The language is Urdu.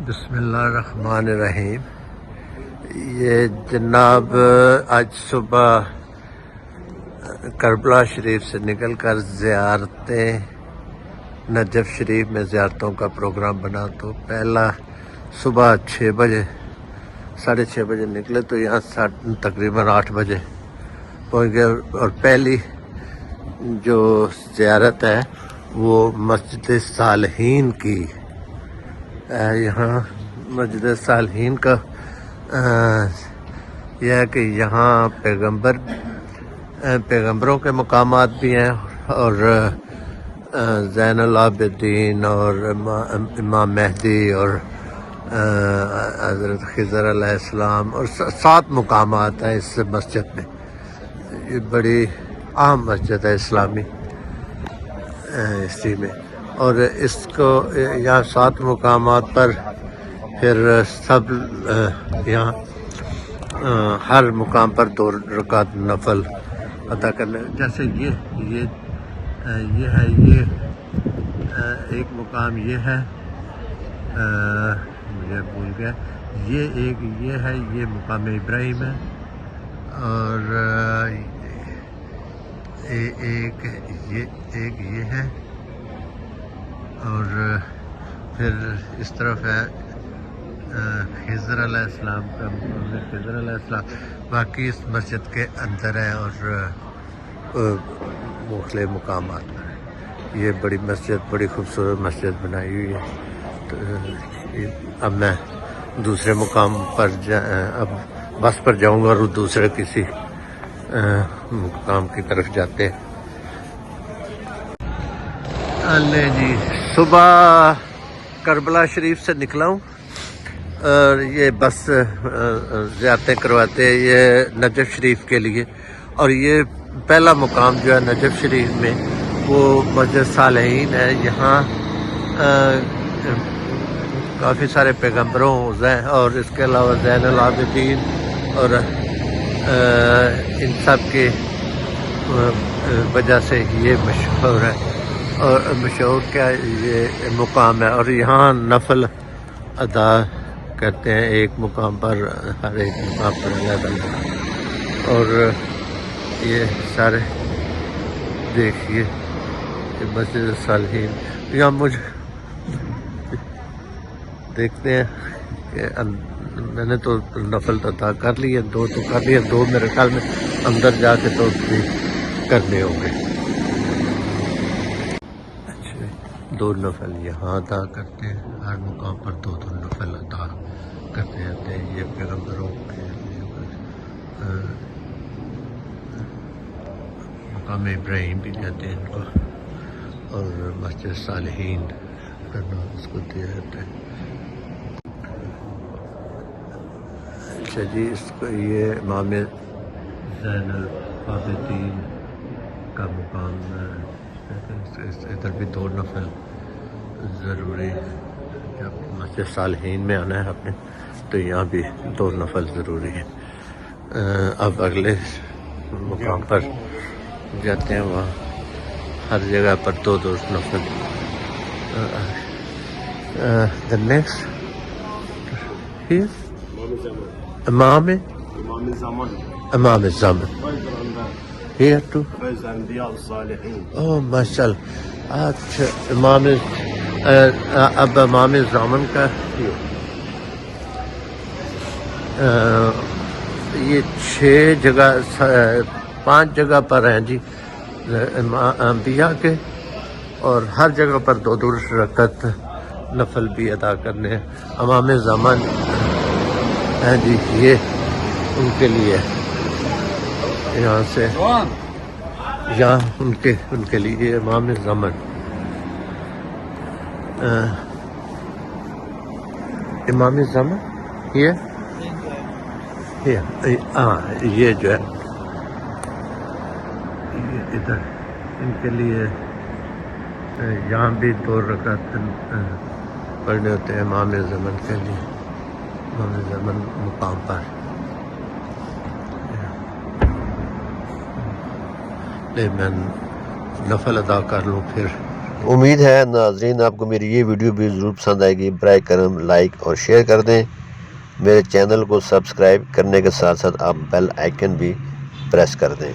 بسم اللہ الرحمن الرحیم۔ یہ جناب آج صبح کربلا شریف سے نکل کر زیارتیں نجف شریف میں زیارتوں کا پروگرام بنا، تو پہلا صبح 6:30 بجے نکلے تو یہاں تقریباً 8 بجے پہنچ گئے، اور پہلی جو زیارت ہے وہ مسجد صالحین کی ہے۔ یہاں مسجد صالحین کا یہ ہے کہ یہاں پیغمبروں کے مقامات بھی ہیں، اور زین العابدین اور امام مہدی اور حضرت خضر علیہ السلام، اور 7 مقامات ہیں اس مسجد میں۔ یہ بڑی اہم مسجد ہے اسلامی اسی میں، اور اس کو یہاں 7 مقامات پر پھر سب یہاں ہر مقام پر 2 رکعت نفل ادا کرنے، جیسے یہ ہے، یہ ایک مقام یہ ہے، مجھے بھول گیا، یہ ہے، یہ مقام ابراہیم ہے، اور ایک یہ ہے، اور پھر اس طرف ہے خضر علیہ السلام کا مقام، خضر علیہ السلام باقی اس مسجد کے اندر ہے، اور مختلف مقامات پر ہے۔ یہ بڑی مسجد، بڑی خوبصورت مسجد بنائی ہوئی ہے۔ تو اب میں دوسرے مقام پر اب بس پر جاؤں گا، اور دوسرے کسی مقام کی طرف جاتے ہیں۔ لے جی، صبح کربلا شریف سے نکلا ہوں، اور یہ بس زیارتیں کرواتے ہیں یہ نجف شریف کے لیے، اور یہ پہلا مقام جو ہے نجف شریف میں وہ مسجد صالحین ہے۔ یہاں کافی سارے پیغمبروں اور اس کے علاوہ زین العابدین اور ان سب کی وجہ سے یہ مشہور ہے، اور مشہور کیا یہ مقام ہے، اور یہاں نفل ادا کرتے ہیں ایک مقام پر، ہر ایک مقام پر الگ الگ۔ اور یہ سارے دیکھیے مسجد صالحین، یہاں مجھے دیکھتے ہیں کہ میں نے تو نفل ادا کر لیے، 2 تو کر لیے، 2 میرے خیال میں اندر جا کے تو بھی کرنے ہوں گے۔ 2 نفل یہاں ادا کرتے ہیں، ہر مقام پر 2 نفل ادا کرتے رہتے ہیں۔ یہ پیغمبروں کے مقام ابراہیم بھی کہتے ہیں ان کو، اور مسجد صالحین کا نام اس کو دیا جاتا ہے۔ اچھا جی، اس کو یہ امام زین العابدین کا مقام ہے، ادھر بھی 2 نفل ضروری، جب مسجد صالحین میں آنا ہے اپنے تو یہاں بھی 2 نفل ضروری ہے۔ اب اگلے مقام پر جاتے ہیں، وہاں ہر جگہ پر 2 نفل۔ the next here امام زمان here too۔ اوہ ماشاء اللہ، اچھا امام اب امام زمان کا یہ 6 جگہ 5 جگہ پر ہیں جی انبیاء کے، اور ہر جگہ پر 2 رکعت نفل بھی ادا کرنے ہیں۔ امام زمان ہیں جی، یہ ان کے لیے یہاں سے یہاں ان کے لیے امام زمان، امام زمان یہ جو ہے ادھر ان کے لیے یہاں بھی 2 رکعت پڑھنے ہوتے ہیں امام زمان کے لیے، امام زمان مقام پر۔ لے میں نفل ادا کر لوں، پھر امید ہے ناظرین آپ کو میری یہ ویڈیو بھی ضرور پسند آئے گی. برائے کرم لائک اور شیئر کر دیں. میرے چینل کو سبسکرائب کرنے کے ساتھ ساتھ آپ بیل آئیکن بھی پریس کر دیں.